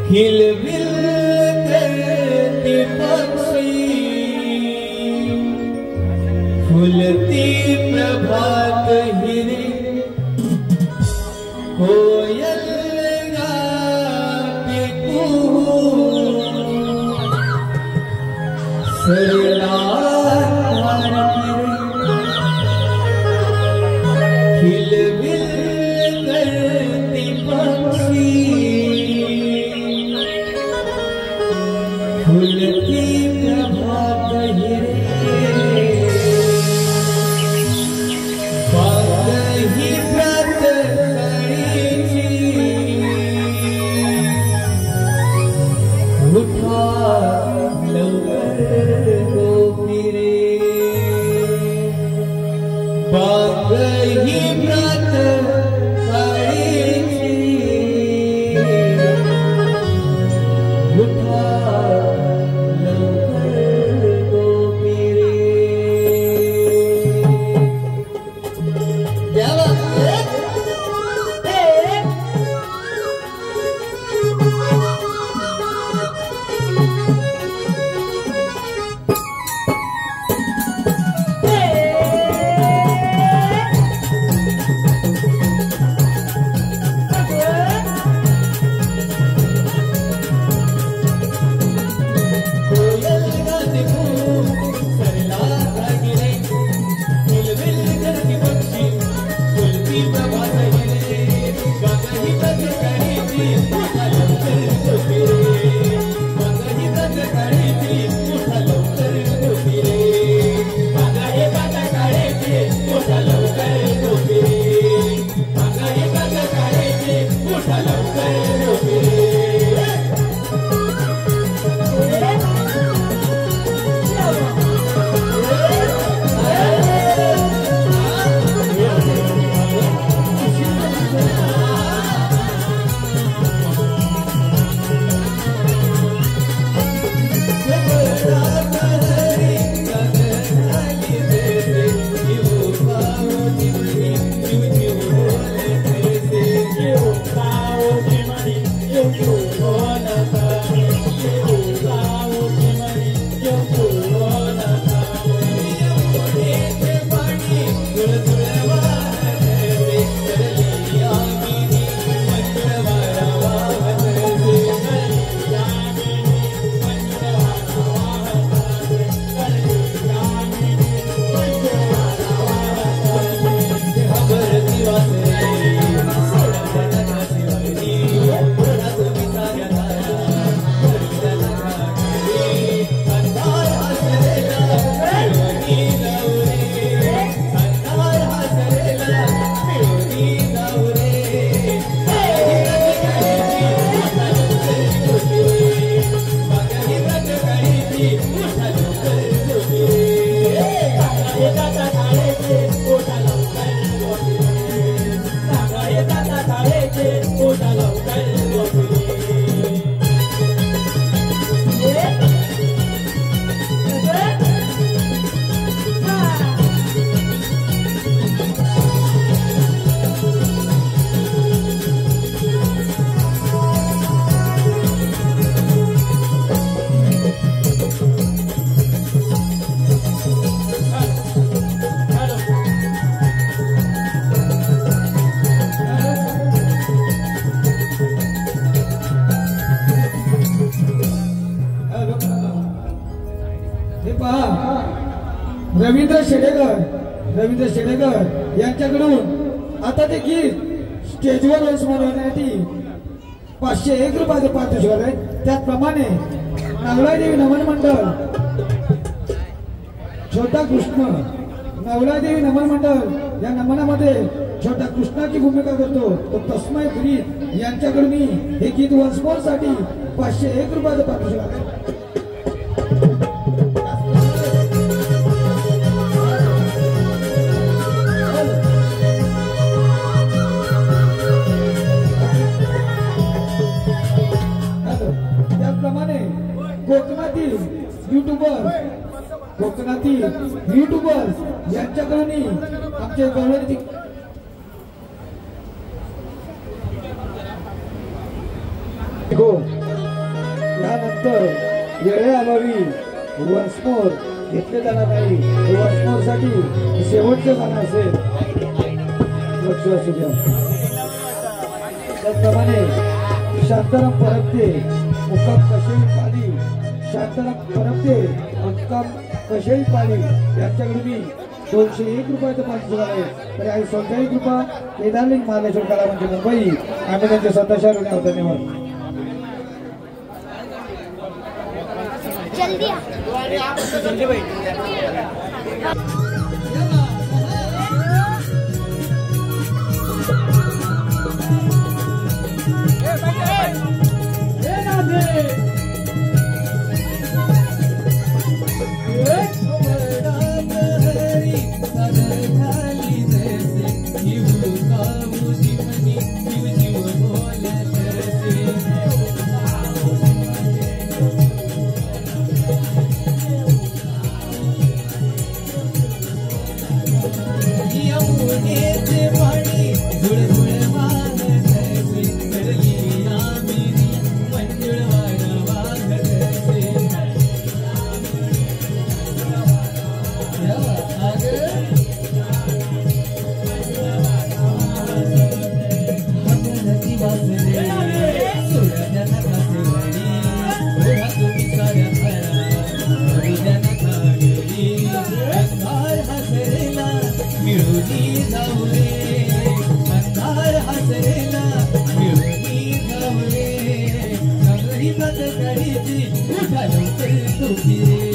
हिलबिल करती पक्षी फुलती प्रभात हिरे कोयल गाती कुहू सरलार हिलबिल करती पक्षी फुलती प्रभात हिरे पागही व्रत करीची उठा लवकर गोपिरे पागही व्रत करीची उठा रवींद्र शेडेकर यांच्याकडून आता ते गीत स्टेजवर म्हणण्यासाठी 501 रुपयाचे पारितोषिक आहे। त्याचप्रमाणे नवलादेवी नमन मंडळ छोटा कृष्ण नवलादेवी नमन मंडळ या नमनामध्ये छोटा कृष्णाची भूमिका करतो तो तस्मै पुरी यांच्याकडून हे गीत वन्स मोर साठी 501 रुपयाचे पारितोषिक आहे। कोकणातील युट्यूबर्स यांच्याकडून आमचे गवळणी त्यानंतर वेळेअभावी वन्समोर घेतले जाणार नाही. वन्समोर साठी शेवटचे गाणं असेल. लक्ष असू द्या. त्याचप्रमाणे शांताराम परबते मुक्काम कशेळी पाली, शांताराम परबते मुक्काम कशेळी पाली यांच्याकडे मी 201 रुपयाचं पारितोषिक आहे. तर आई 101 रुपया केदारलिंग महालेश्वर कला मंच मुंबई आम्ही त्यांचे स्वतःच्या ऋणी आहोत. धन्यवाद. जल्दी Thank you.